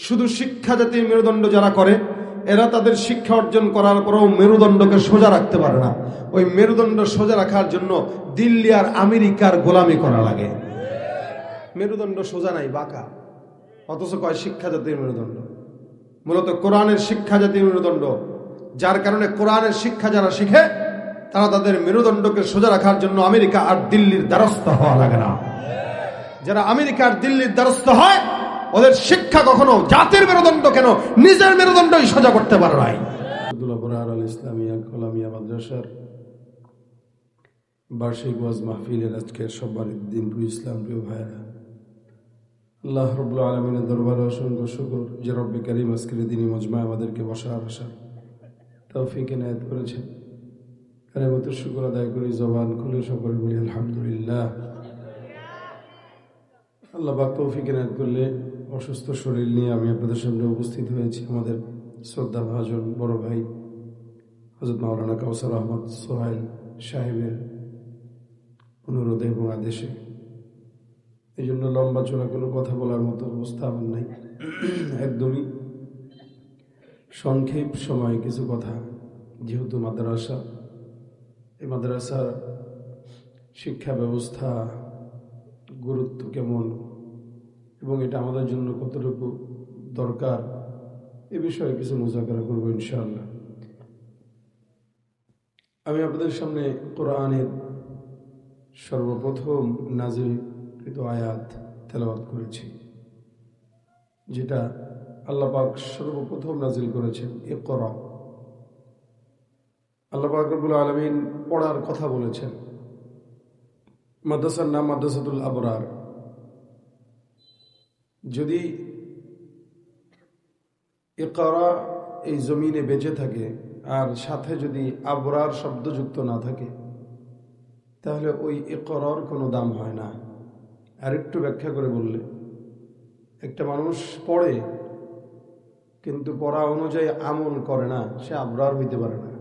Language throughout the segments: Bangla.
শুধু শিক্ষা জাতীয় মেরুদণ্ড যারা করে, এরা তাদের শিক্ষা অর্জন করার পরেও মেরুদণ্ডকে সোজা রাখতে পারে না। ওই মেরুদণ্ড সোজা রাখার জন্য দিল্লি আর আমেরিকার গোলামি করা লাগে। মেরুদণ্ড সোজা নাই, বাঁকা, অথচ কয় শিক্ষা জাতীয় মেরুদণ্ড। মূলত কোরআনের শিক্ষা জাতীয় মেরুদণ্ড, যার কারণে কোরআনের শিক্ষা যারা শিখে তারা তাদের মেরুদণ্ডকে সোজা রাখার জন্য আমেরিকা আর দিল্লির দ্বারস্থ হওয়া লাগে না। যারা আমেরিকা আর দিল্লির দ্বারস্থ হয়, ওদের শিক্ষা কখনো জাতির মেরুদণ্ড কেন, নিজের মেরুদণ্ডই সোজা করতে পারে নাই। ইসলামিয়া কলামিয়া মাদ্রাসার বার্ষিক ওয়াজ মাহফিলের আজকের সম্মানিত দিন ইসলাম প্রিয় ভাইরা, আল্লাহ রাব্বুল আলামিনের দরবারে অসংখ্য শুকর যে রব্বে কারীম আজকের দিনই মজমায় আমাদেরকে বসার আসার তৌফিক এনায়েত করেছেন। কারিমত শুকর আদায় করি, জবান খুলে সকলে বলি আলহামদুলিল্লাহ। আল্লাহ পাক তৌফিক এনায়েত করলে অসুস্থ শরীর নিয়ে আমি আপনাদের সামনে উপস্থিত হয়েছি। আমাদের শ্রদ্ধা ভাজন বড় ভাই হযরত মাওলানা কাউসার আহমদ সোহাইল সাহেবের অনুরোধে এবং আদেশে। এই জন্য লম্বা চড়া কোনো কথা বলার মতো অবস্থা আমার নাই, একদমই সংক্ষেপ সময়ে কিছু কথা। যেহেতু মাদ্রাসা, এই মাদ্রাসার শিক্ষা ব্যবস্থা গুরুত্ব কেমন এবং এটা আমাদের জন্য কতটুকু দরকার, এ বিষয়ে কিছু মুজাকারা করবো ইনশাআল্লাহ। আমি আপনাদের সামনে কোরআনের সর্বপ্রথম নাজিলকৃত আয়াত তেলাওয়াত করেছি, যেটা আল্লাহ পাক সর্বপ্রথম নাজিল করেছেন, ইকরা। আল্লাহ পাক রব্বুল আলামিন পড়ার কথা বলেছেন। মাদ্রাসার নাম মাদ্রাসাতুল আবরার। যদি ইকরা এই জমিনে বেঁচে থাকে আর সাথে যদি আবরার শব্দযুক্ত না থাকে, তাহলে ওই ইকরার কোনো দাম হয় না। আর একটু ব্যাখ্যা করে বললে, একটা মানুষ পড়ে কিন্তু পড়া অনুযায়ী আমল করে না, সে আবরার হইতে পারে না।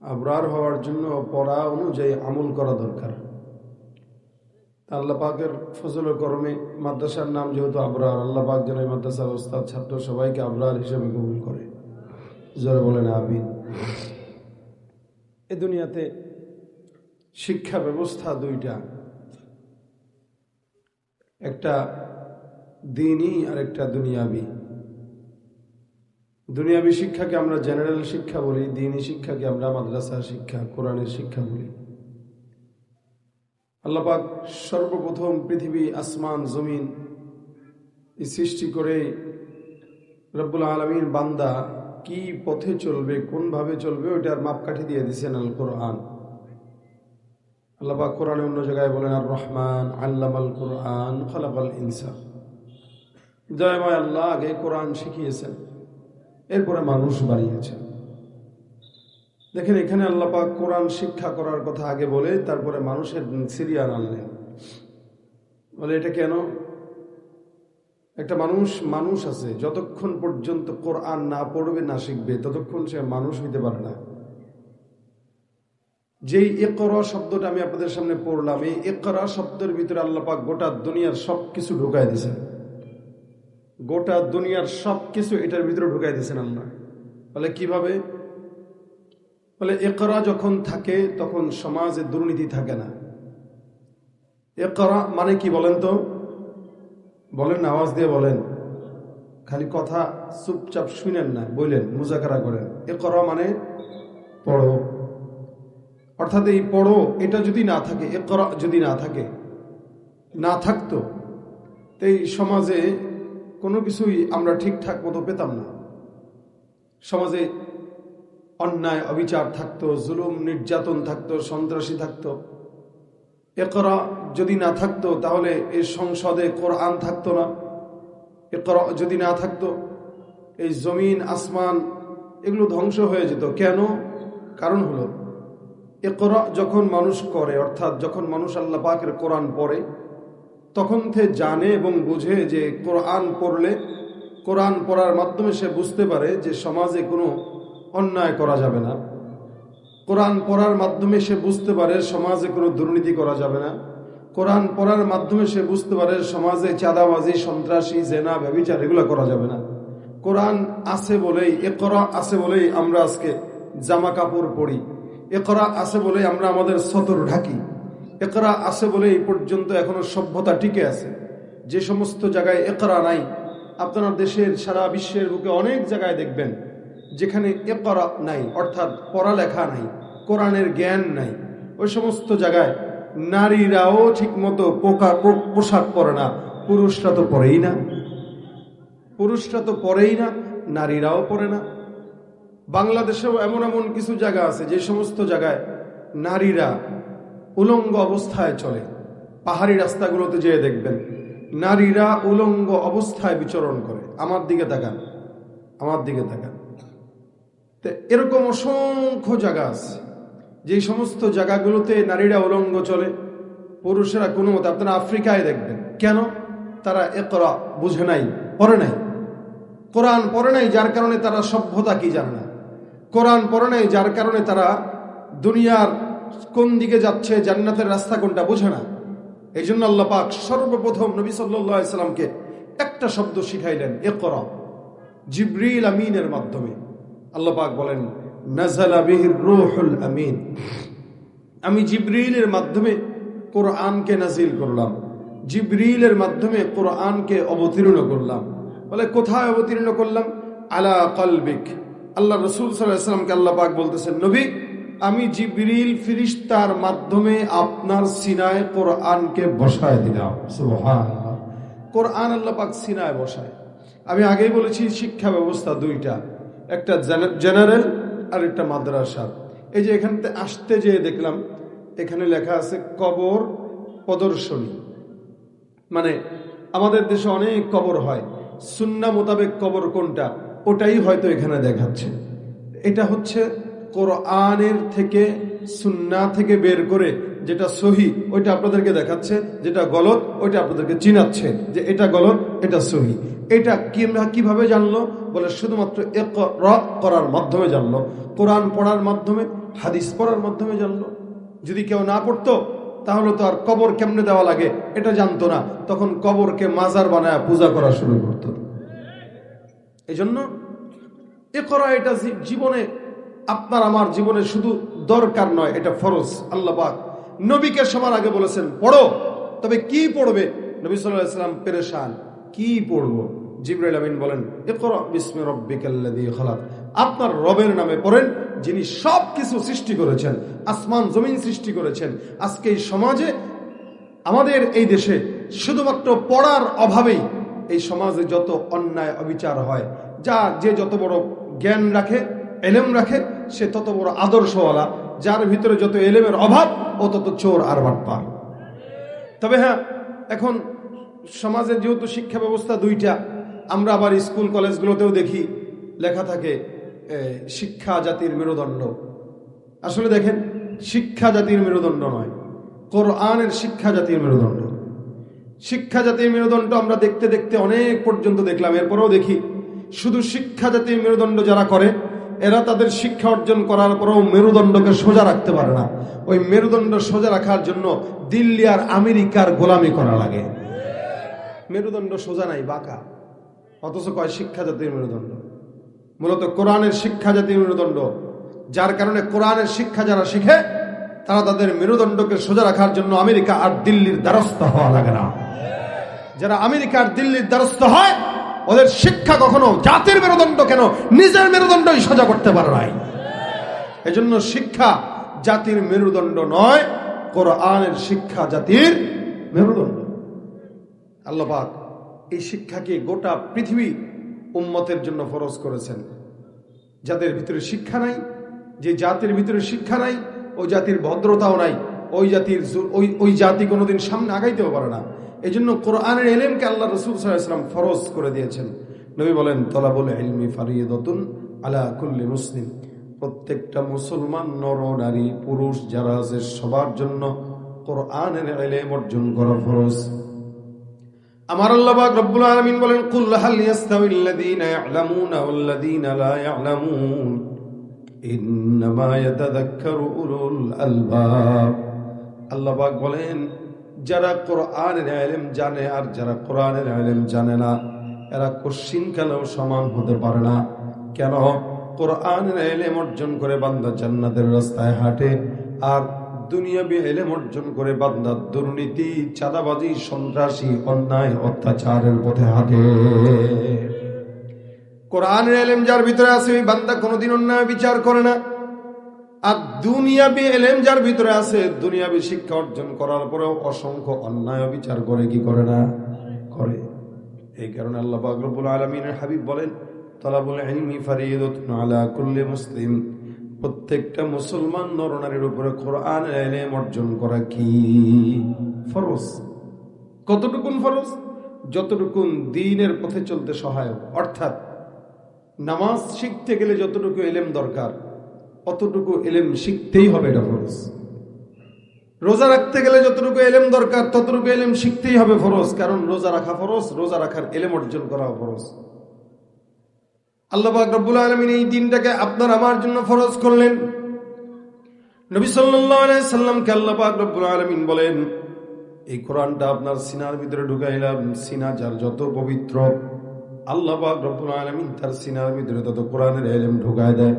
আবরার হওয়ার জন্য পড়া অনুযায়ী আমল করা দরকার। আল্লাহ পাকের ফজল ও করমে মাদ্রাসার নাম যেহেতু আবরার, আল্লাহ পাক যেন মাদ্রাসার ওস্তাদ ছাত্র সবাইকে আবরার হিসেবে কবুল করে, জোরে বলেন আমিন। এ দুনিয়াতে শিক্ষা ব্যবস্থা দুইটা, একটা দ্বীনি আর একটা দুনিয়াবি। দুনিয়াবি শিক্ষাকে আমরা জেনারেল শিক্ষা বলি, দ্বীনি শিক্ষাকে আমরা মাদ্রাসার শিক্ষা, কোরআনের শিক্ষা বলি। আল্লাহ পাক সর্বপ্রথম পৃথিবী, আসমান, জমিন এই সৃষ্টি করে রব্বুল আলামিন বান্দা কি পথে চলবে, কোন ভাবে চলবে, ওইটার মাপকাঠি দিয়ে দিয়েছেন আল কোরআন। আল্লাহ পাক কোরআনে অন্য জায়গায় বলেন, আর রহমান আল্লামাল কোরআন খালাকাল ইনসান। দয়াময় আল্লাহ আগে কোরআন শিখিয়েছেন, এরপরে মানুষ বানিয়েছেন। দেখেন, এখানে আল্লাহ পাক কোরআন শিক্ষা করার কথা আগে বলে তারপরে মানুষের সিরিয়াল আনলেন। বলে এটা কেন? একটা মানুষ আছে, যতক্ষণ পর্যন্ত কোরআন না পড়বে না শিখবে ততক্ষণ সে মানুষ হইতে পারে না। যেই ইকরা শব্দটা আমি আপনাদের সামনে পড়লাম, এই ইকরা শব্দের ভিতরে আল্লাহ পাক গোটা দুনিয়ার সবকিছু ঢুকাই দিয়েছেন। গোটা দুনিয়ার সবকিছু এটার ভিতরে ঢুকাই দিয়েছেন আল্লাহ। বলে কিভাবে? বলে ইকরা যখন থাকে তখন সমাজে দুর্নীতি থাকে না। ইকরা মানে কি বলেন তো? বলেন, আওয়াজ দিয়ে বলেন, খালি কথা চুপচাপ শুনেন না, বললেন, মুজাকারা করেন। ইকরা মানে পড়ো। অর্থাৎ এই পড়ো এটা যদি না থাকে, ইকরা যদি না থাকতো, তো এই সমাজে কোনো কিছুই আমরা ঠিকঠাক মতো পেতাম না। সমাজে অন্যায় অবিচার থাকতো, জুলুম নির্যাতন থাকতো, সন্ত্রাসী থাকতো। ইকরা যদি না থাকতো তাহলে এই সংসদে কোরআন থাকতো না। ইকরা যদি না থাকতো এই জমিন আসমান এগুলো ধ্বংস হয়ে যেত। কেন? কারণ হলো ইকরা যখন মানুষ করে, অর্থাৎ যখন মানুষ আল্লাহ পাকের কোরআন পড়ে, তখন সে জানে এবং বুঝে যে কোরআন পড়লে, কোরআন পড়ার মাধ্যমে সে বুঝতে পারে যে সমাজে কোনো অন্যায় করা যাবে না। কোরআন পড়ার মাধ্যমে সে বুঝতে পারে সমাজে কোনো দুর্নীতি করা যাবে না। কোরআন পড়ার মাধ্যমে সে বুঝতে পারে সমাজে চাঁদাবাজি, সন্ত্রাসী, জেনা, ব্যভিচার এগুলো করা যাবে না। কোরআন আছে বলেই, ইকরা আছে বলেই আমরা আজকে জামা কাপড় পরি, ইকরা আছে বলেই আমরা আমাদের সতর ঢাকি, ইকরা আছে বলেই এই পর্যন্ত এখনো সভ্যতা টিকে আছে। যে সমস্ত জায়গায় ইকরা নাই, আপনার দেশের সারা বিশ্বের বুকে অনেক জায়গায় দেখবেন যেখানে ইকরা নাই, অর্থাৎ পড়ালেখা নাই, কোরআনের জ্ঞান নাই, ওই সমস্ত জায়গায় নারীরাও ঠিক মতো পোশাক পরে না, পুরুষরা তো পরেই না, পুরুষরা তো পরেই না, নারীরাও পরে না। বাংলাদেশেও এমন এমন কিছু জায়গা আছে যে সমস্ত জায়গায় নারীরা উলঙ্গ অবস্থায় চলে। পাহাড়ি রাস্তাগুলোতে যেয়ে দেখবেন নারীরা উলঙ্গ অবস্থায় বিচরণ করে। আমার দিকে তাকান, আমার দিকে তাকান। তো এরকম অসংখ্য জায়গা আছে যে সমস্ত জায়গাগুলোতে নারীরা উলঙ্গ চলে, পুরুষেরা কোনো মতে। আপনারা আফ্রিকায় দেখবেন, কেন? তারা ইকরা বুঝে নাই, পড়ে নাই, কোরআন পড়ে নাই, যার কারণে তারা সভ্যতা কি জানে না। কোরআন পড়ে নাই, যার কারণে তারা দুনিয়ার কোন দিকে যাচ্ছে, জান্নাতের রাস্তা কোনটা বোঝে না। এই জন্য আল্লাহ পাক সর্বপ্রথম নবী সাল্লাল্লাহু আলাইহি সাল্লামকে একটা শব্দ শিখাইলেন, ইকরা। জিবরিল আমিনের মাধ্যমে আল্লাহ পাক বলেন, নাযালা বিহির রূহুল আমিন, আমি জিবরিলের মাধ্যমে কোরআনকে নাজিল করলাম, জিবরিলের মাধ্যমে কোরআনকে অবতীর্ণ করলাম। বলে কোথায় অবতীর্ণ করলাম? আলা কলবিক। আল্লাহ রাসূল সাল্লাল্লাহু আলাইহি ওয়াসাল্লামকে আল্লাহ পাক বলতেছেন, নবী আমি জিবরিল ফেরেশতার মাধ্যমে আপনার সিনায় কোরআনকে বসায় দিলাম। সুবহানাল্লাহ। কোরআন আল্লাহ পাক সিনায় বসায়। আমি আগেই বলেছি শিক্ষা ব্যবস্থা দুইটা, একটা জেনারেল আর একটা মাদ্রাসা। এই যে এখানতে আসতে যেয়ে দেখলাম এখানে লেখা আছে কবর প্রদর্শনী। মানে আমাদের দেশে অনেক কবর হয়, সুন্নাহ মোতাবেক কবর কোনটা ওটাই হয়তো এখানে দেখাচ্ছে। এটা হচ্ছে কোরআনের থেকে, সুন্নাহ থেকে বের করে যেটা সহি ওইটা আপনাদেরকে দেখাচ্ছে, যেটা গলত ওইটা আপনাদেরকে চিনাচ্ছে যে এটা গলত, এটা সহি। এটা কিভাবে জানলো? বলে শুধুমাত্র ইকরা করার মাধ্যমে জানলো, কোরআন পড়ার মাধ্যমে, হাদিস পড়ার মাধ্যমে জানলো। যদি কেউ না পড়তো তাহলে তো আর কবর কেমনে দেওয়া লাগে এটা জানতো না, তখন কবরকে মাজার বানায় পূজা করা শুরু করতো। এই জন্য ইকরা এটা জীবনে, আপনার আমার জীবনে শুধু দরকার নয়, এটা ফরজ। আল্লাহ পাক নবীকে সবার আগে বলেছেন পড়ো, তবে কি পড়বে? নবী সাল্লাল্লাহু আলাইহি ওয়াসাল্লাম পেরেশান, কি পড়বো? জিবরাইল আমিন বলেন, ইকরা বিসমি রাব্বিকাল্লাযী খালাক, আপনার রবের নামে পড়েন যিনি সব কিছু সৃষ্টি করেছেন, আসমান জমিন সৃষ্টি করেছেন। আজকে এই সমাজে, আমাদের এই দেশে শুধুমাত্র পড়ার অভাবেই এই সমাজে যত অন্যায় অবিচার হয়, যে যত বড় জ্ঞান রাখে, এলেম রাখে, সে তত বড় আদর্শওয়ালা। যার ভিতরে যত এলেমের অভাব ও তত চোর আর বাটপার। তবে হ্যাঁ, এখন সমাজের যেহেতু শিক্ষা ব্যবস্থা দুইটা, আমরা আবার স্কুল কলেজগুলোতেও দেখি লেখা থাকে শিক্ষা জাতির মেরুদণ্ড। আসলে দেখেন, শিক্ষা জাতির মেরুদণ্ড নয়, কোরআনের শিক্ষা জাতির মেরুদণ্ড। শিক্ষা জাতির মেরুদণ্ড আমরা দেখতে দেখতে অনেক পর্যন্ত দেখলাম, এরপরেও দেখি শুধু শিক্ষা জাতির মেরুদণ্ড যারা করে, এরা তাদের শিক্ষা অর্জন করার পরেও মেরুদণ্ডকে সোজা রাখতে পারে না। ওই মেরুদণ্ড সোজা রাখার জন্য দিল্লি আর আমেরিকার গোলামি করা লাগে। মেরুদণ্ড সোজা নাই, বাঁকা, অথচ কয় শিক্ষা জাতির মেরুদণ্ড। মূলত কোরআনের শিক্ষা জাতির মেরুদণ্ড, যার কারণে কোরআনের শিক্ষা যারা শিখে তারা তাদের মেরুদণ্ডকে সোজা রাখার জন্য আমেরিকা আর দিল্লির দ্বারস্থ হওয়া লাগে না। যারা আমেরিকা আর দিল্লির দ্বারস্থ হয়, ওদের শিক্ষা কখনো জাতির মেরুদণ্ড কেন, নিজের মেরুদণ্ডই সোজা করতে পারে নাই। এজন্য শিক্ষা জাতির মেরুদণ্ড নয়, কোরআনের শিক্ষা জাতির মেরুদণ্ড। আল্লাহ পাক এই শিক্ষাকে গোটা পৃথিবী উম্মতের জন্য ফরজ করেছেন। যাদের ভিতরে শিক্ষা নাই, যে জাতির ভিতরে শিক্ষা নাই, ওই জাতির ভদ্রতাও নাই, ওই জাতি কোনোদিন সামনে আগাইতেও পারে না। এই জন্য কোরআনের ইলমকে আল্লাহ রাসূল সাল্লাল্লাহু আলাইহি ওয়াসাল্লাম ফরজ করে দিয়েছেন। নবী বলেন, তলাবুল ইলমি ফারিয়াদাতুন আলা কুল্লি মুসলিম, প্রত্যেকটা মুসলমান নর নারী পুরুষ যারা আছে সবার জন্য কোরআনের ইলম অর্জন করা ফরজ। আমার আল্লাহ পাক রব্বুল আলামিন বলেন, কুল হাল ইয়াস্তাবিল্লাযীনা ইয়া'লামুনা ওয়াল্লাযীনা লা ইয়া'লামুন ইন্নামা ইয়াতাযাক্কারু উলুল আলবাব। আল্লাহ পাক বলেন, যারা কোরআনের ইলম জানে আর যারা কোরআনের ইলম জানে না, এরা কোশ্চিনকালেও সমান হতে পারে না। কেন? কোরআনের ইলম অর্জন করে বান্দা জান্নাতের রাস্তায় হাঁটে, আর দুনিয়াবি ইলম অর্জন করে বান্দা দুর্নীতি, চাঁদাবাজি, সন্ত্রাসী, অন্যায়, অত্যাচারের পথে হাঁটে। কোরআনের ইলম যার ভিতরে আছে ওই বান্দা কোনোদিন অন্যায় বিচার করে না। আর দুনিয়াবি ইলম যার ভিতরে আছে, দুনিয়াবি শিক্ষা অর্জন করার পরেও অসংখ্য অন্যায় বিচার করে কি করে না? করে। এই কারণে আল্লাহ পাক রব্বুল আলামিনের হাবিব বলেন, তালাবুল ইলমি ফারিদাতুন আলা কুল্লি মুসলিম। প্রত্যেকটা মুসলমান নরনারীর উপরে কোরআনের ইলম অর্জন করা কি ফরজ। কতটুকুন ফরজ? যতটুকুন দ্বীনের পথে চলতে সহায়ক। অর্থাৎ নামাজ শিখতে গেলে যতটুকু ইলম দরকার অতটুকু ইলম শিখতেই হবে, এটা ফরজ। রোজা রাখতে গেলে যতটুকু ইলম দরকার ততটুকু ইলম শিখতেই হবে, ফরজ। কারণ রোজা রাখা ফরজ, রোজা রাখার ইলম অর্জন করা ফরজ। আল্লাহ পাক রব্বুল আলামিন এই দিনটাকে আপনার আমার জন্য ফরজ করলেন। নবী সাল্লাল্লাহু আলাইহি সাল্লামকে আল্লাহ পাক রব্বুল আলামিন বলেন, এই কোরআনটা আপনার সিনার ভিতরে ঢুকাইলাম। সিনা যার যত পবিত্র, আল্লাহ পাক রব্বুল আলামিন তার সিনার ভিতরে তত কোরআনের ইলম ঢুকায় দেয়।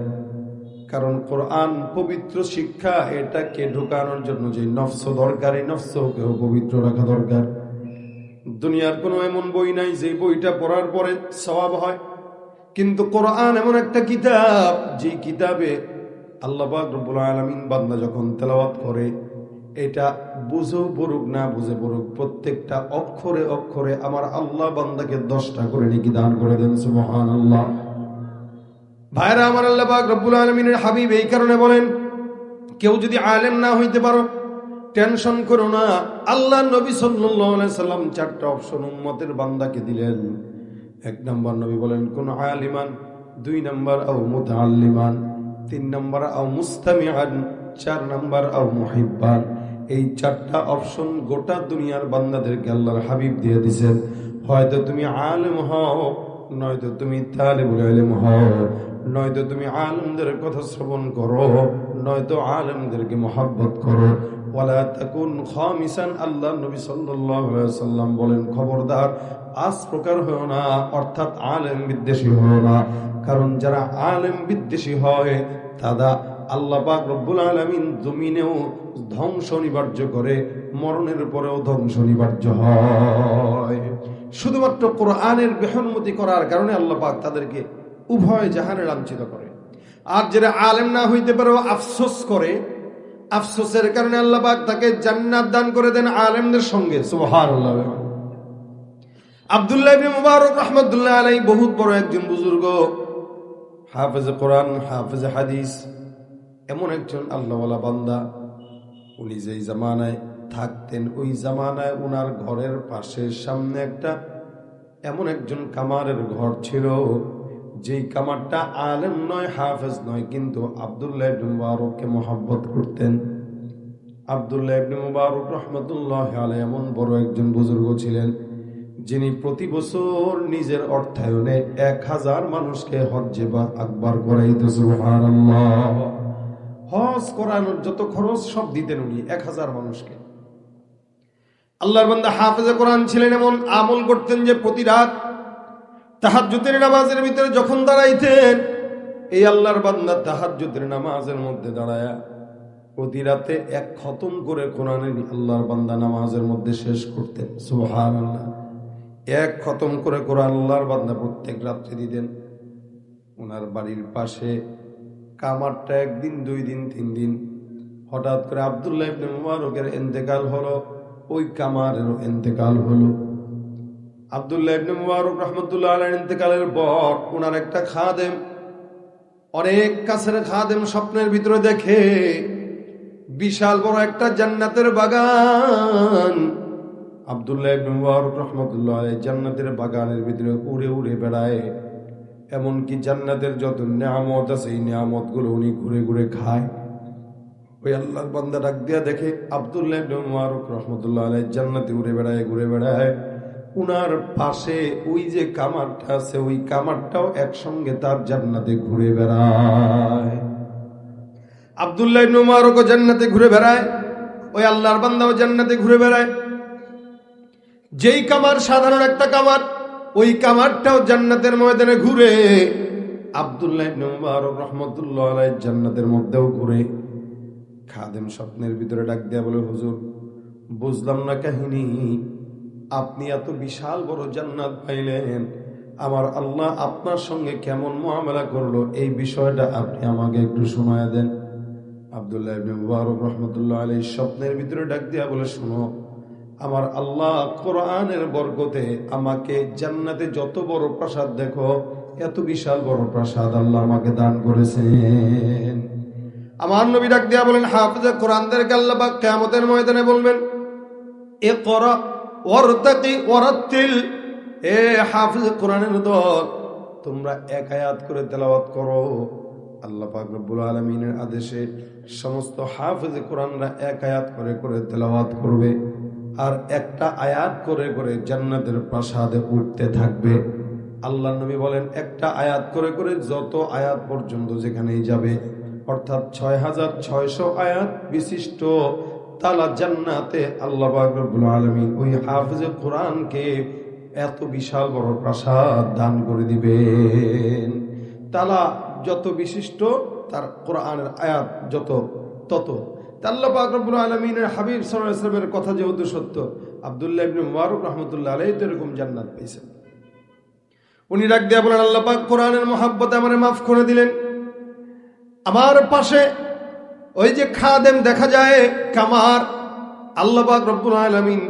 কারণ কোরআন পবিত্র শিক্ষা, এটাকে ঢুকানোর জন্য যে নফস দরকার, এই নফসকেও পবিত্র রাখা দরকার। দুনিয়ার কোনো এমন বই নাই যে বইটা পড়ার পরে সওয়াব হয়, কিন্তু কোরআন এমন একটা কিতাব, যে কিতাবে আল্লাহ পাক রব্বুল আলামিন বান্দা যখন তেলাওয়াত করে, এটা বুঝেও পড়ুক না বুঝে পড়ুক, প্রত্যেকটা অক্ষরে অক্ষরে আমার আল্লাহ বান্দাকে 10টা করে নেকি দান করে দেন। সুবহানাল্লাহ। ভাইরা আমার, আল্লাহ পাক রব্বুল আলামিনের হাবিব এই কারণে বলেন, কেউ যদি আলেম না হইতে পারো টেনশন করো না। আল্লাহ নবী সাল্লাল্লাহু আলাইহি সাল্লাম 4টা অপশন উম্মতের বান্দাকে দিলেন। 1 নম্বর নবী বলেন কোন আলিমান, 2 নম্বর আও মুতাআল্লিমান, 3 নম্বর আও মুস্তামিআন, 4 নম্বর আও মুহিব্বান। এই 4টা অপশন গোটা দুনিয়ার বান্দাদেরকে আল্লাহর হাবিব দিয়ে দিয়েছেন। হয়তো তুমি আলেম হও, নয়তো তুমি তালিবুল ইলম হও, নয়তো তুমি আলেমদের কথা শ্রবণ করো, নয়তো আলেমদেরকে মহব্বত করো। ওয়ালা তাকুন খামিসান, আল্লাহ নবী সাল্লাল্লাহু আলাইহি ওয়াসাল্লাম বলেন, খবরদার 5 প্রকার হও না, অর্থাৎ আলেম বিদ্বেষী হও না। কারণ যারা আলেম বিদ্বেষী হয় তারা আল্লাহ পাক রব্বুল আলামিন জমিনেও ধ্বংস নিবার্য করে, মরণের পরেও ধ্বংস নিবার্য হয়। শুধুমাত্র কোরআনের বেহরমতি করার কারণে আল্লাহ পাক তাদেরকে উভয় জাহানে লাঞ্ছিত করে। আর যারা আলেম না হইতে পারে আফসোস করে, আফসোসের কারণে আল্লাহ পাক তাকে জান্নাত দান করে দেন আলেমদের সঙ্গে। সুবহানাল্লাহ। আব্দুল্লাহ ইবনে মুবারক রাহমাতুল্লাহ আলাইহি বহুত বড় একজন বুজুর্গ, হাফেজ কোরআন, হাফেজ হাদিস, এমন একজন আল্লাহওয়ালা বান্দা। উনি যেই জামানায় থাকতেন ওই জামানায় উনার ঘরের পাশের সামনে একটা এমন একজন কামারের ঘর ছিল, যেই কামারটা আলেম নয়, হাফেজ নয়, কিন্তু আব্দুল্লাহ ইবনে মুবারককে মহব্বত করতেন। আব্দুল্লাহ ইবনে মুবারক রাহমাতুল্লাহ আলাইহি এমন বড় একজন বুজুর্গ ছিলেন, যিনি প্রতি বছর নিজের অর্থায়নে 1000 মানুষকে হজ্জে বা আকবার করাইতেন। সুবহানাল্লাহ। হজ করানোর যত খরচ সব দিতেন উনি 1000 মানুষকে। আল্লাহর বান্দা হাফেজে কোরআন ছিলেন, এমন আমল করতেন যে প্রতি রাত তাহাজ্জুদের নামাজের ভিতরে যখন দাঁড়াইতেন, এই আল্লাহর বান্দা তাহাজ্জুদের নামাজের মধ্যে দাঁড়ায়া প্রতি রাতে 1 খতম করে কোরআনের আল্লাহর বান্দা নামাজের মধ্যে শেষ করতেন। সুবহানাল্লাহ। 1 খতম করে কোরআন আল্লাহর বান্দা প্রত্যেক রাত্রে দিতেন। ওনার বাড়ির পাশে কামারটা 1 দিন 2 দিন 3 দিন, হঠাৎ করে আব্দুল্লাহ ইবনে মুবারকের ইন্তেকাল হলো, ওই কামারেরও ইন্তেকাল হলো। আব্দুল্লাহ ইবনে মুবারক রাহমাতুল্লাহ আলাইহির ইন্তেকালের পর ওনার একটা খাদেম, অনেক কাছের খাদেম, স্বপ্নের ভিতরে দেখে বিশাল বড় একটা জান্নাতের বাগান। আব্দুল্লাহ ইবনে মুবারক রাহমাতুল্লাহ আলাইহি জান্নাতের বাগানের ভিতরে উড়ে উড়ে বেড়ায়। এমনকি জান্নাতের যত নিয়ামত আছে এই নিয়ামতগুলো উনি ঘুরে ঘুরে খায়। ওই আল্লাহর বান্দা ডাক দিয়া দেখে আব্দুল্লাহ ইবনে মুবারক রাহমাতুল্লাহ আলাইহি জান্নাতে উড়ে বেড়ায়, ঘুরে বেড়ায়। উনার পাশে ওই যে কামারটা আছে, ওই কামারটাও একসঙ্গে তার জান্নাতে ঘুরে বেড়ায়। আব্দুল্লাহ ইবনে মুবারকও জান্নাতে ঘুরে বেড়ায়, ওই আল্লাহর বান্দাও জান্নাতে ঘুরে বেড়ায়। যেই কামার সাধারণ একটা কামার, ওই কামারটাও জান্নাতের ময়দানে ঘুরে। আব্দুল্লাহ ইবনে মুবারক রাহমাতুল্লাহ আলাইহি জান্নাতের মধ্যেও ঘুরে। খাদেম স্বপ্নের ভিতরে ডাক দেয়া বলে, হুজুর বুঝলাম না কাহিনী, আপনি এত বিশাল বড় জান্নাত পাইলেন, আমার আল্লাহ আপনার সঙ্গে কেমন মুআমালা করলো, এই বিষয়টা আপনি আমাকে একটু শোনায়া দেন। আব্দুল্লাহ ইবনে মুবারক রাহমাতুল্লাহ আলাইহি স্বপ্নের ভিতরে ডাক দিয়া বলে, শোনো, আমার আল্লাহ কোরআনের বরকতে আমাকে জান্নাতে যত বড় প্রাসাদ দেখো, এত বিশাল বড় প্রাসাদ আল্লাহ আমাকে দান করেছেন। আমার নবী ডাক দিয়া বলেন, হাফেজে কোরআনদেরকে আল্লাহ পাক কিয়ামতের ময়দানে বলবেন, ইকরা ওয়ারতাকি ওয়ারাত্তিল, এ হাফেজ কোরআনের দল, তোমরা এক আয়াত করে তেলাওয়াত করো। আল্লাহ পাক রব্বুল আলামিনের আদেশে সমস্ত হাফেজ কোরআনরা এক আয়াত করে করে তেলাওয়াত করবে, আর একটা আয়াত করে করে জান্নাতের প্রাসাদে উঠতে থাকবে। আল্লাহ নবী বলেন, একটা আয়াত করে করে যত আয়াত পর্যন্ত যেখানেই যাবে, অর্থাৎ 6600 আয়াত বিশিষ্ট তালা জান্নাতে আল্লাহ পাক রব্বুল আলামিন ওই হাফেজে কোরআনকে এত বিশাল বড় প্রাসাদ দান করে দিবেন। তালা যত বিশিষ্ট, তার কোরআনের আয়াত যত তত। আল্লাহ পাক রব্বুল আলামিনের হাবিব সাল্লাল্লাহু আলাইহি ওয়াসাল্লামের কথা যেহেতু সত্য, আব্দুল্লাহ ইবনে মুবারক রাহমাতুল্লাহ আলাইহি এরকম জান্নাত পেয়েছেন। উনি ডাক দিয়া বলেন, আল্লাহ পাক কোরআনের মহব্বতে আমারে মাফ করে দিলেন। আমার পাশে ওই যে খাদেম দেখা যায় কামার, আল্লাহ পাক রব্বুল আলামিন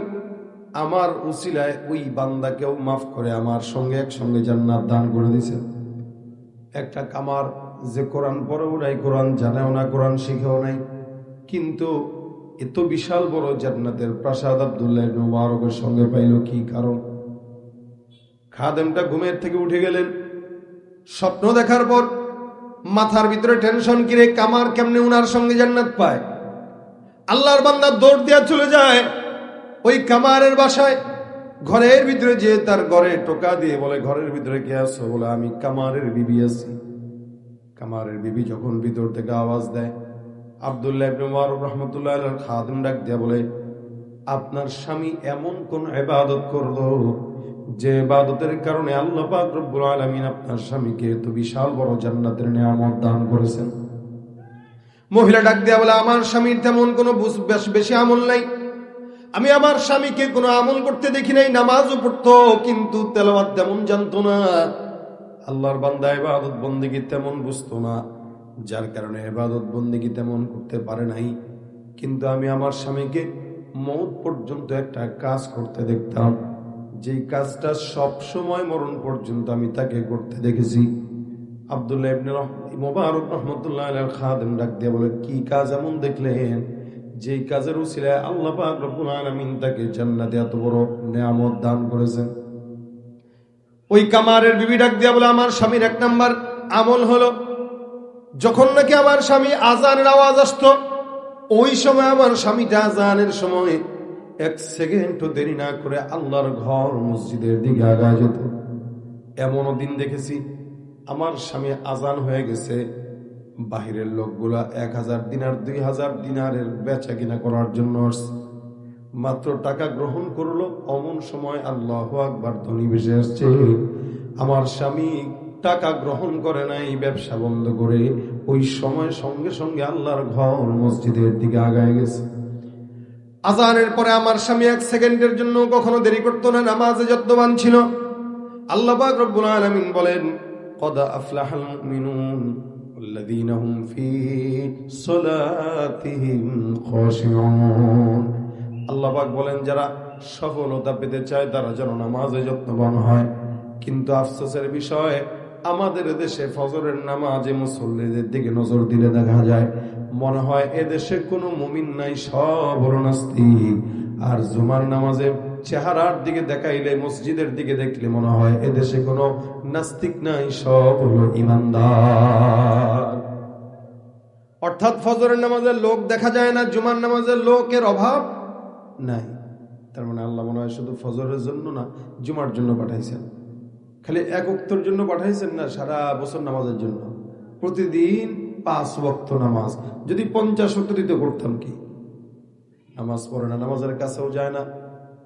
আমার উসিলায় ওই বান্দাকেও মাফ করে আমার সঙ্গে একসঙ্গে জান্নাত দান করে দিয়েছেন। একটা কামার যে কোরআন পড়েও নাই, কোরআন জানেও না, কোরআন শিখেও নাই, কিন্তু এত বিশাল বড় জান্নাতের প্রাসাদ আব্দুল্লাহ ইবনে মুবারকের সঙ্গে পাইল, কি কারণ? খাদেমটা ঘুমের থেকে উঠে গেলেন, স্বপ্ন দেখার পর মাথার ভিতরে টেনশন, কিরে কামার কেমনে উনার সঙ্গে জান্নাত পায়। আল্লাহর বান্দা দৌড় দিয়া চলে যায় ওই কামারের বাসায়। ঘরের ভিতরে যে তার ঘরে টোকা দিয়ে বলে, ঘরের ভিতরে কে আছো? বলে, আমি কামারের বিবি আছি। কামারের বিবি যখন ভিতর থেকে আওয়াজ দেয়, আব্দুল্লাহ ইবনে মুবারক রাহমাতুল্লাহ আলাইহি খাদেম ডাক দিয়া বলে, আপনার স্বামী এমন কোন ইবাদত করলো যে ইবাদতের কারণে আল্লাহ পাক রব্বুল আলামিন আপনার স্বামীকে এত বিশাল বড় জান্নাতের নিয়ামত দান করেছেন। মহিলা ডাক দিয়া বলে, আমার স্বামীর তেমন কোনো বেশি আমল নাই, আমি আমার স্বামীকে কোনো আমল করতে দেখি নাই, নামাজও পড়তো কিন্তু তেলাওয়াত তেমন জানতো না, আল্লাহর বান্দা ইবাদত বন্দেগী তেমন বুঝতো না, যার কারণে ইবাদত বন্দেগী তেমন করতে পারে নাই। কিন্তু আমি আমার স্বামীকে মওত পর্যন্ত একটা কাজ করতে দেখতাম, যেই কাজটা সব সময় মরণ পর্যন্ত আমি তাকে করতে দেখেছি। আব্দুল্লাহ ইবনে মুবারক রাহমাতুল্লাহ আলাইহি খাদেম ডাক দিয়ে বলে, কি কাজ এমন দেখলেন যেই কাজের উসিলায় আল্লাহ পাক রব্বুল আলামিন তাকে জান্নাতে এত বড় নিয়ামত দান করেছেন? ওই কামারের বিবি ডাক দিয়া বলে, আমার স্বামীর এক নাম্বার আমল হলো, যখন নাকি আমার স্বামী আজানের আওয়াজ আসতো, ওই সময় আমার স্বামীটা আজানের সময় এক সেকেন্ডও দেরি না করে আল্লাহর ঘর মসজিদের দিকে আগায় যেত। এমনও দিন দেখেছি আমার স্বামী আজান হয়ে গেছে, বাহিরের লোকগুলা 1000 দিনার 2000 দিনারের বেচা কিনা করার জন্য মাত্র টাকা গ্রহণ করলো, অমন সময় আল্লাহু আকবার ধ্বনি ভেসে আসছে। আমার স্বামী টাকা গ্রহণ করে নাই, ব্যবসা বন্ধ করে ওই সময় সঙ্গে সঙ্গে আল্লাহর ঘর মসজিদের দিকে আগায় গেছে। আজানের পরে আমার স্বামী 1 সেকেন্ডের জন্য কখনো দেরি করতো না, নামাজে যত্নবান ছিল। আল্লাহ পাক রব্বুল আলামিন বলেন, কদ আফলাহাল মুমিনুন আল্লাযীনা হুম ফী সালাতিহিম খাশিউন। আল্লাহ পাক বলেন, যারা সফলতা পেতে চায় তারা যেন নামাজে যত্নবান হয়। কিন্তু আফসোসের বিষয়, আমাদের দেশে ফজরের নামাজে মুসল্লিদের দিকে নজর দিলে দেখা যায় মনে হয় এদেশে কোনো মুমিন নাই, সব হলো নাস্তিক। আর জুমার নামাজে চেহারার দিকে দেখাইলে, মসজিদের দিকে দেখলে মনে হয় এদেশে কোনো নাস্তিক নাই, সব হলো ইমানদার। অর্থাৎ ফজরের নামাজের লোক দেখা যায় না, জুমার নামাজের লোকের অভাব নাই। তার মানে আল্লাহ মনে হয় শুধু ফজরের জন্য না, জুমার জন্য পাঠাইছেন। খালি এক ওয়াক্তের জন্য পাঠাইছেন না, সারা বছর নামাজের জন্য। প্রতিদিন 5 ওয়াক্ত নামাজ যদি 50 ওয়াক্ত দিতে করতাম, কি নামাজ পড়ে না, নামাজের কাছেও যায় না,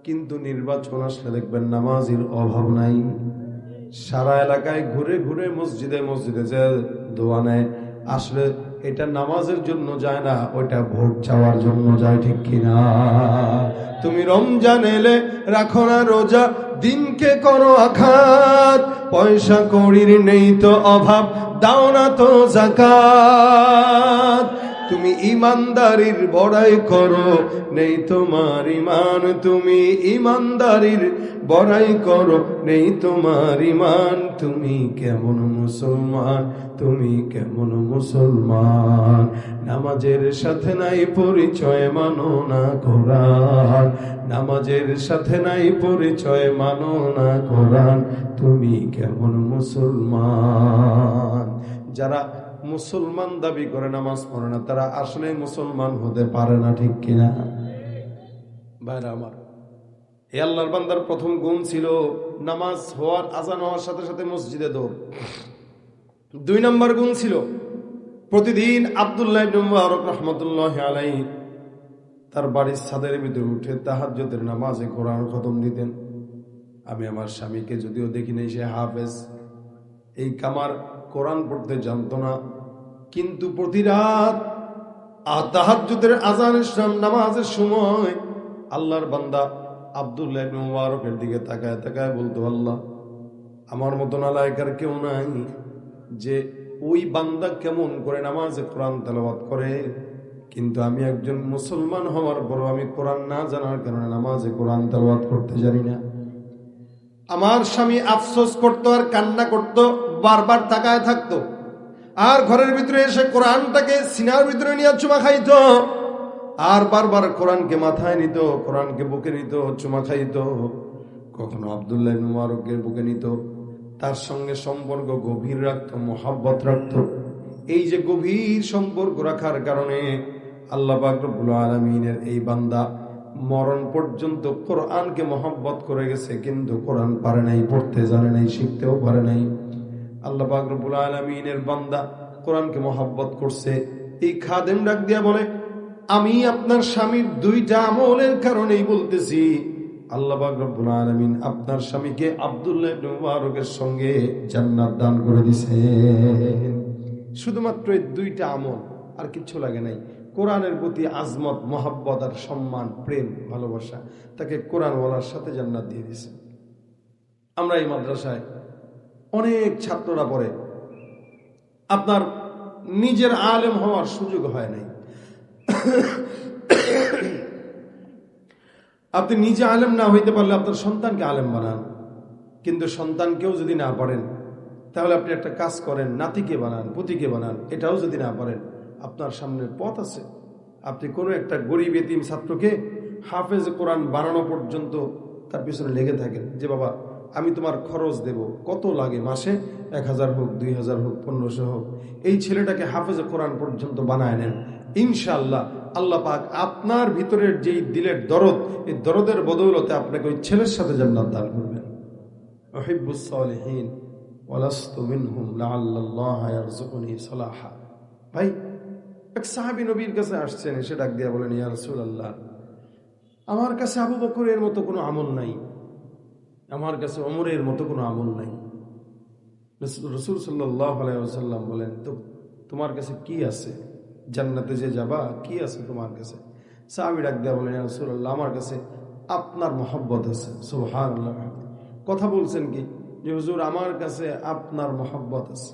কিন্তু নির্বাচন আসলে দেখবেন নামাজির অভাব নাই। সারা এলাকায় ঘুরে ঘুরে মসজিদে মসজিদে যে দোয়া নেয়, আসলে এটা নামাজের জন্য যায় না, ওইটা ভোট চাওয়ার জন্য যায়, ঠিক কিনা? তুমি রমজান এলে রাখো না রোজা, দিনকে করো আঘাত, পয়সা কড়ির নেই তো অভাব, দাও না তো যাকাত। তুমি ইমানদারির বড়াই করো, নেই তোমার ইমান, তুমি ইমানদারির বড়াই করো, নেই তোমার ইমান। তুমি কেমন মুসলমান, তুমি কেমন মুসলমান? নামাজের সাথে নাই পরিচয়, মানো না কোরআন। নামাজের সাথে নাই পরিচয়, মানো না কোরআন। তুমি কেমন মুসলমান? যারা মুসলমান দাবি করে নামাজ পড়ে না, তারা আসলে মুসলমান হতে পারে না, ঠিক কিনা? ভাইরা আমার, এই আল্লাহর বান্দার প্রথম গুণ ছিল নামাজ হওয়ার, আজান হওয়ার সাথে সাথে মসজিদে দৌড়। 2 নম্বর গুণ ছিল প্রতিদিন আব্দুল্লাহ ইবনে মুবারক রাহমাতুল্লাহি আলাইহি তার বাড়ির ছাদের ভিতরে উঠে তাহাজ্জুদের নামাজে কোরআন খতম দিতেন। আমি আমার স্বামীকে যদিও দেখি নাই সে হাফেজ, এই কামার কোরআন পড়তে জানতো না, কিন্তু প্রতি রাত তাহাজ্জুদের আজানের নামাজের সময় আল্লাহর বান্দা আব্দুল্লাহ ইবনে মুবারকের দিকে তাকায় তাকায় বলতো, আল্লাহ, আমার মতো নালায়েকার কেউ নাই যে ওই বান্দা কেমন করে নামাজে কোরআন তেলাওয়াত করে, কিন্তু আমি একজন মুসলমান হওয়ার পর আমি কোরআন না জানার কারণে নামাজে কোরআন তেলাওয়াত করতে জানি না। আমার স্বামী আফসোস করতো আর কান্না করতো, বারবার তাকায় থাকতো, আর ঘরের ভিতরে এসে কোরআনটাকে সিনার ভিতরে নিয়ে চুমা খাইতো, আর বারবার কোরআনকে মাথায় নিত, কোরআনকে বুকে নিত, চুমা খাইতো। কখনো আব্দুল্লাহ ইবনে মুবারকের বুকে নিত, তার সঙ্গে সম্পর্ক গভীর রাখতো, মহব্বত রাখতো। এই যে গভীর সম্পর্ক রাখার কারণে আল্লাহ পাক রব্বুল আলামিনের এই বান্দা মরণ পর্যন্ত কোরআনকে মহব্বত করে গেছে, কিন্তু কোরআন পারে নাই, পড়তে জানে নাই, শিখতেও পারে নাই। আল্লাহ পাক রব্বুল আলামিনের বান্দা কোরআনকে মহব্বত করছে। এই খাদেম ডাক দিয়া বলে, আমি আপনার স্বামীর 2টা আমলের কারণেই বলতেছি, আল্লাহ পাক রব্বুল আলামিন আপনার স্বামীকে আব্দুল্লাহ ইবনে মুবারকের সঙ্গে জান্নাত দান করে দিয়েছেন। শুধুমাত্র এই 2টা আমল, আর কিচ্ছু লাগে নাই। কোরআনের প্রতি আজমত, মহব্বত আর সম্মান, প্রেম, ভালোবাসা, তাকে কোরআন বলার সাথে জান্নাত দিয়ে দিয়েছে। আমরা এই মাদ্রাসায় অনেক ছাত্ররা পড়ে, আপনার নিজের আলেম হওয়ার সুযোগ হয় নাই। আপনি নিজে আলেম না হইতে পারলে আপনার সন্তানকে আলেম বানান, কিন্তু সন্তানকেও যদি না পারেন তাহলে আপনি একটা কাজ করেন, নাতিকে বানান, পুতিকে বানান। এটাও যদি না পারেন, আপনার সামনে পথ আছে। আপনি কোনো একটা গরিব এতিম ছাত্রকে হাফেজ কোরআন বানানো পর্যন্ত তার পিছনে লেগে থাকেন, যে বাবা আমি তোমার খরচ দেব, কত লাগে মাসে, 1000 হোক, 2000 হোক, 1500 হোক, এই ছেলেটাকে হাফেজ কোরআন পর্যন্ত বানায় নেন। ইনশাআল্লাহ আল্লাহ পাক আপনার ভিতরের যেই দিলের দরদ, এই দরদের বদৌলতে আপনাকে ওই ছেলের সাথে জান্নাত দান করবেন। উহিব্বুস সালিহিন ওয়ালাস্তু মিনহুম লাআল্লাল্লাহা ইয়ারযুকুনি সালাহা। ভাই, এক সাহাবী নবীর কাছে আসছেন, এসে ডাক দিয়া বলেন, ইয়া রাসূলুল্লাহ, আমার কাছে আবু বকরের মতো কোনো আমল নাই, আমার কাছে ওমরের মতো কোনো আমল নাই। রাসূল সাল্লাল্লাহু আলাইহি ওয়াসাল্লাম বলেন, তো তোমার কাছে কি আছে? জান্নাতে যে যাবা, কি আছে তোমার কাছে? সাহাবী ডাক দিয়া বলেন, ইয়া রাসূলুল্লাহ, আমার কাছে আপনার মহব্বত আছে। সুবহানাল্লাহ। কথা বলছেন কি? যে হুজুর, আমার কাছে আপনার মহব্বত আছে।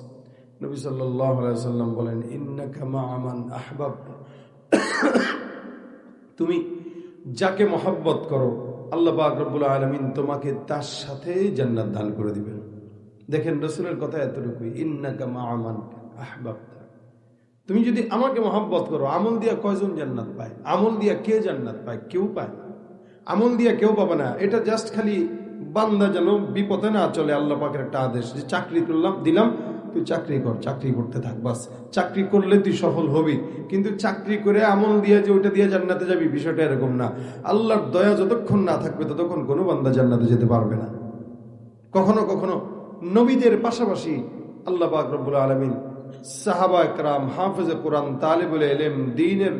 নবী সাল্লাল্লাহু আলাইহি ওয়াসাল্লাম বলেন, ইন্নাকা মা'a মান আহবাবতা, তুমি যাকে মহব্বত করো আল্লাহ পাক রব্বুল আলামিন তোমাকে তার সাথে জান্নাত দান করে দিবেন। দেখেন রাসূলের কথা এতটুকুই, ইন্নাকা মা'a মান আহবাবতা। তুমি যদি আমাকে মহব্বত করো, আমল দিয়া কয়জন জান্নাত পায়? আমল দিয়া কে জান্নাত পায়? কেউ পায় না। আমল দিয়া কেউ পাবে না। এটা জাস্ট খালি বান্দা যেন বিপদে না চলে, আল্লাহ পাকের একটা আদেশ যে চাকরি করলাম, দিলাম, তুই চাকরি কর, চাকরি করতে থাক, বাস। চাকরি করলে তুই সফল হবি, কিন্তু চাকরি করে আমল দিয়ে যে ওইটা দিয়ে জান্নাতে যাবি, বিষয়টা এরকম না। আল্লাহর দয়া যতক্ষণ না থাকবে ততক্ষণ কোনো বান্দা জান্নাতে যেতে পারবে না। কখনো কখনো নবীদের পাশাপাশি আল্লাহ পাক রব্বুল আলামিন সাহাবা একরাম, হাফেজে কোরআন, তালিবুল ইলম, দ্বীনের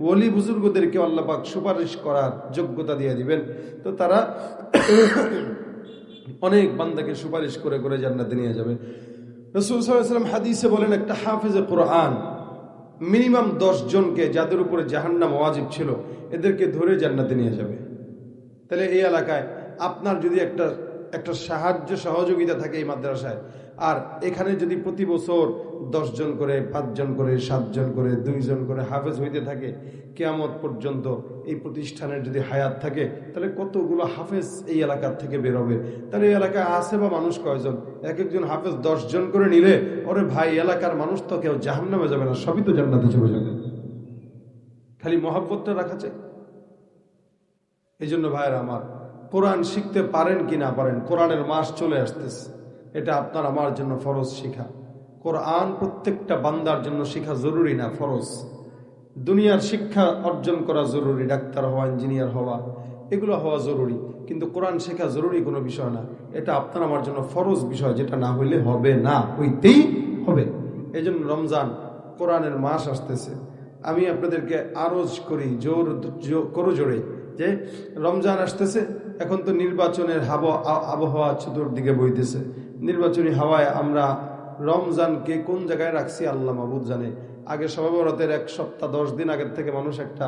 ওলি বুজুর্গদেরকে আল্লাহ পাক সুপারিশ করার যোগ্যতা দিয়ে দিবেন, তো তারা অনেক বান্দাকে সুপারিশ করে করে জান্নাতে নিয়ে যাবে। রাসূল সাল্লাল্লাহু আলাইহি ওয়াসাল্লাম হাদিসে বলেন, একটা হাফেজে কোরআন মিনিমাম 10 জনকে, যাদের উপরে জাহান্নাম ওয়াজিব ছিল, এদেরকে ধরে জান্নাতে নিয়ে যাবে। তাহলে এই এলাকায় আপনার যদি একটা সাহায্য সহযোগিতা থাকে এই মাদ্রাসায়, আর এখানে যদি প্রতি বছর 10 জন করে, 5 জন করে, 7 জন করে, 2 জন করে হাফেজ হইতে থাকে, কিয়ামত পর্যন্ত এই প্রতিষ্ঠানের যদি হায়াত থাকে, তাহলে কতগুলো হাফেজ এই এলাকার থেকে বেরোবে। তাহলে এই এলাকায় আছে বা মানুষ কয়জন? এক একজন হাফেজ 10 জন করে নিলে, ওরে ভাই, এলাকার মানুষ তো কেউ জাহান্নামে যাবে না, সবই তো জান্নাতে চলে যাবে। খালি মহব্বতটা রাখা চাই। এই জন্য ভাইয়েরা আমার, কোরআন শিখতে পারেন কি না পারেন, কোরআনের মাস চলে আসতেছে, এটা আপনার আমার জন্য ফরজ শিখা। কোরআন প্রত্যেকটা বান্দার জন্য শিখা জরুরি না, ফরজ। দুনিয়ার শিক্ষা অর্জন করা জরুরি, ডাক্তার হওয়া, ইঞ্জিনিয়ার হওয়া, এগুলো হওয়া জরুরি, কিন্তু কোরআন শেখা জরুরি কোনো বিষয় না। এটা আপনার আমার জন্য ফরজ বিষয়, যেটা না হইলে হবে না, হইতেই হবে। এই জন্য রমজান, কোরআনের মাস আসতেছে। আমি আপনাদেরকে আরজ করি জোরে যে রমজান আসতেছে, এখন তো নির্বাচনের আবহাওয়া চতুর্দিকে বইতেছে। নির্বাচনী হাওয়ায় আমরা রমজানকে কোন জায়গায় রাখছি আল্লাহ মাবুদ জানে। আগে শবে বরাতের 1 সপ্তাহ 10 দিন আগের থেকে মানুষ একটা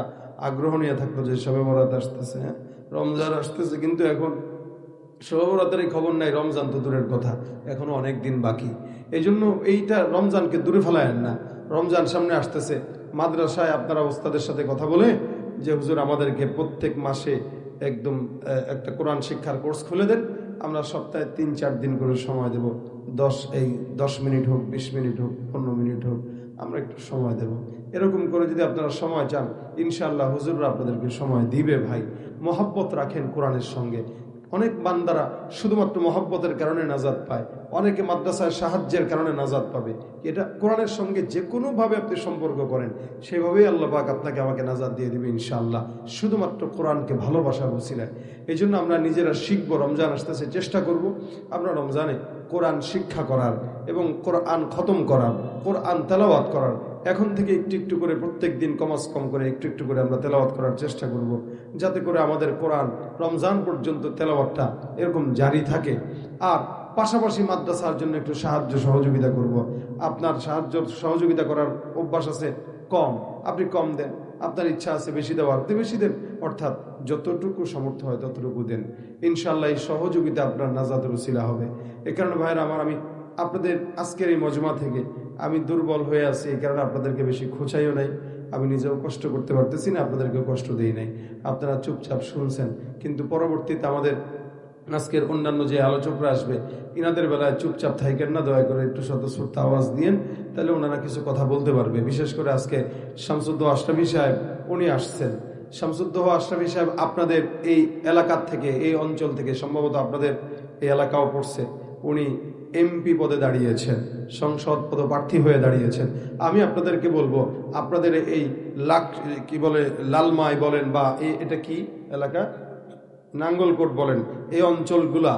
আগ্রহ নিয়ে থাকতো যে শবে বরাত আসতেছে, রমজান আসতেছে, কিন্তু এখন শবে বরাতের খবর নাই, রমজান তো দূরের কথা, এখনো অনেক দিন বাকি। এই জন্য এইটা রমজানকে দূরে ফেলায়েন না। রমজান সামনে আসতেছে, মাদ্রাসায় আপনারা ওস্তাদের সাথে কথা বলে যে হুজুর আমাদেরকে প্রত্যেক মাসে একদম একটা কোরআন শিক্ষার কোর্স খুলে দেন, আমরা সপ্তাহে 3-4 দিন করে সময় দেব, 10 মিনিট হোক, 20 মিনিট হোক, 15 মিনিট হোক, আমরা একটু সময় দেব। এরকম করে যদি আপনারা সময় চান, ইনশাআল্লাহ হুজুররা আপনাদেরকে সময় দিবে। ভাই, মহব্বত রাখেন কোরআনের সঙ্গে। অনেক বান্দারা শুধুমাত্র মহব্বতের কারণে নাজাত পায়, অনেকে মাদ্রাসায় সাহায্যের কারণে নাজাত পাবে। এটা কোরআনের সঙ্গে যে কোনোভাবে আপনি সম্পর্ক করেন, সেভাবেই আল্লাহ পাক আপনাকে আমাকে নাজাত দিয়ে দিবে ইনশাআল্লাহ, শুধুমাত্র কোরআনকে ভালোবাসার ওসিলায়। এই জন্য আমরা নিজেরা শিখবো। রমজান আসতেছে, চেষ্টা করব আমরা রমজানে কোরআন শিক্ষা করার এবং কোরআন খতম করার, কোরআন তেলাওয়াত করার। এখন থেকে একটু একটু করে প্রত্যেক দিন কমাস কম করে একটু একটু করে আমরা তেলাওয়াত করার চেষ্টা করব, যাতে করে আমাদের কোরআন রমজান পর্যন্ত তেলাওয়াতটা এরকম জারি থাকে। আর পাশাপাশি মাদ্রাসার জন্য একটু সাহায্য সহযোগিতা করব। আপনার সাহায্য সহযোগিতা করার অভ্যাস আছে কম, আপনি কম দেন। আপনার ইচ্ছা আছে বেশি দেওয়ার, বেশি দেন, অর্থাৎ যতটুকু সামর্থ্য হয় ততটুকু দেন। ইনশাআল্লাহ এই সহযোগিতা আপনার নাজাতের উসিলা হবে। এ কারণে ভাইয়েরা আমার, আমি আপনাদের আজকের এই মজমা থেকে আমি দুর্বল হয়ে আছি, এই কারণে আপনাদেরকে বেশি খোঁচাইও নাই, আমি নিজেও কষ্ট করতে পারতেছি না, আপনাদেরকেও কষ্ট দিই নাই। আপনারা চুপচাপ শুনছেন, কিন্তু পরবর্তীতে আমাদের আজকের অন্যান্য যে আলোচকরা আসবে, ইনাদের বেলায় চুপচাপ থাকেন না, দয়া করে একটু স্বতঃস্ফূর্ত আওয়াজ দিয়েন, তাহলে ওনারা কিছু কথা বলতে পারবে। বিশেষ করে আজকে শামসুদ্দোহা আশরাফী সাহেব উনি আসছেন। শামসুদ্দোহা আশরাফী সাহেব আপনাদের এই এলাকার থেকে, এই অঞ্চল থেকে, সম্ভবত আপনাদের এই এলাকাও পড়ছে, উনি এমপি পদে দাঁড়িয়েছেন, সংসদ পদপ্রার্থী হয়ে দাঁড়িয়েছেন। আমি আপনাদেরকে বলবো, আপনাদের এই কি বলে লালমাই বলেন বা এটা কি এলাকা, নাঙ্গলকোট বলেন, এই অঞ্চলগুলা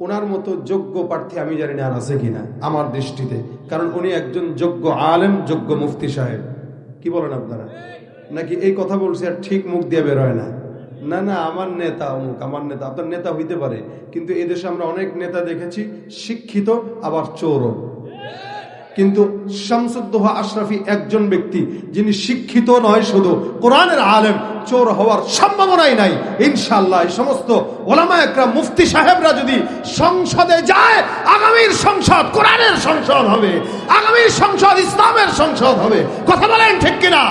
ওনার মতো যোগ্য প্রার্থী আমি জানি না আর আছে কিনা আমার দৃষ্টিতে। কারণ উনি একজন যোগ্য আলেম, যোগ্য মুফতি সাহেব। কি বলেন আপনারা? নাকি এই কথা বলছি আর ঠিক মুখ দিয়ে বের হয় না? না না, আমার নেতা অমুক, আমার নেতা। আপনার নেতা হইতে পারে, কিন্তু এদেশে আমরা অনেক নেতা দেখেছি শিক্ষিত আবার চোরও। কিন্তু শামসুদ্দোহা আশরাফী একজন ব্যক্তি যিনি শিক্ষিত নয় শুধু, কোরআনের আলেম, চোর হওয়ার সম্ভাবনাই নাই। ইনশাআল্লাহ এই সমস্ত ওলামা একরাম, মুফতি সাহেবরা যদি সংসদে যায়, আগামীর সংসদ কোরআনের সংসদ হবে, আগামীর সংসদ ইসলামের সংসদ হবে। কথা বলেন ঠিক কিনা?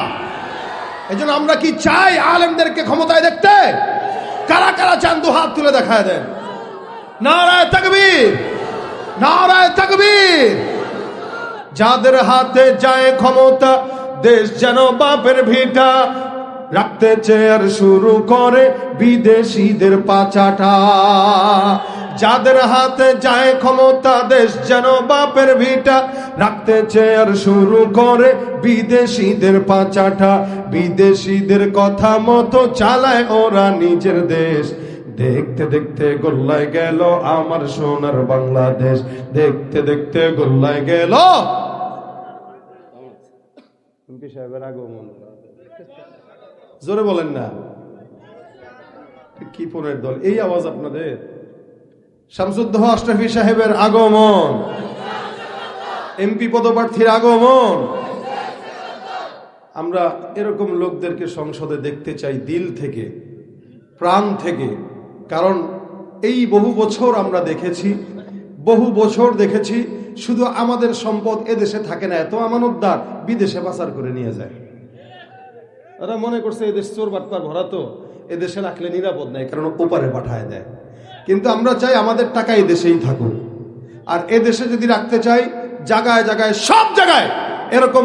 এই জন্য আমরা কি চাই আলেমদেরকে ক্ষমতায় দেখতে? কারা কারা চান দু হাত তুলে দেখায় দেন। নারায়ে তাকবীর, নারায়ে তাকবীর। যাদের হাতে যায় ক্ষমতা, দেশ যেন বাপের ভিটা, রাখতে চেয়ার শুরু করে বিদেশিদের পাচাটা। যাদের হাতে যায় ক্ষমতা, দেশ যেন বাপের ভিটা, রাখতে চেয়ার শুরু করে বিদেশিদের পাচাটা। বিদেশিদের কথা মতো চালায় ওরা নিজের দেশ। দেখতে দেখতে গোল্লায় গেল আমার সোনার বাংলাদেশ, দেখতে দেখতে গোল্লায় গেল। সাহেবের আগমন জোরে বলেন না, কি পনের দল? এই আওয়াজ আপনাদের? শামসুদ্দোহা আশরাফি সাহেবের আগমন, এমপি পদপ্রার্থীর আগমন, আমরা এরকম লোকদেরকে সংসদে দেখতে চাই দিল থেকে, প্রাণ থেকে। কারণ এই বহু বছর আমরা দেখেছি, শুধু আমাদের সম্পদ এদেশে থাকে না, এত আমানতদার বিদেশে পাচার করে নিয়ে যায়। ওরা মনে করছে এদেশ চোর বাটপার ভরা, তো এদেশে রাখলে নিরাপদ নাই, কারণ ওপারে পাঠায় দেয়। কিন্তু আমরা চাই আমাদের টাকা এদেশেই থাকুক। আর এদেশে যদি রাখতে চাই, জায়গায় জায়গায়, সব জায়গায় এরকম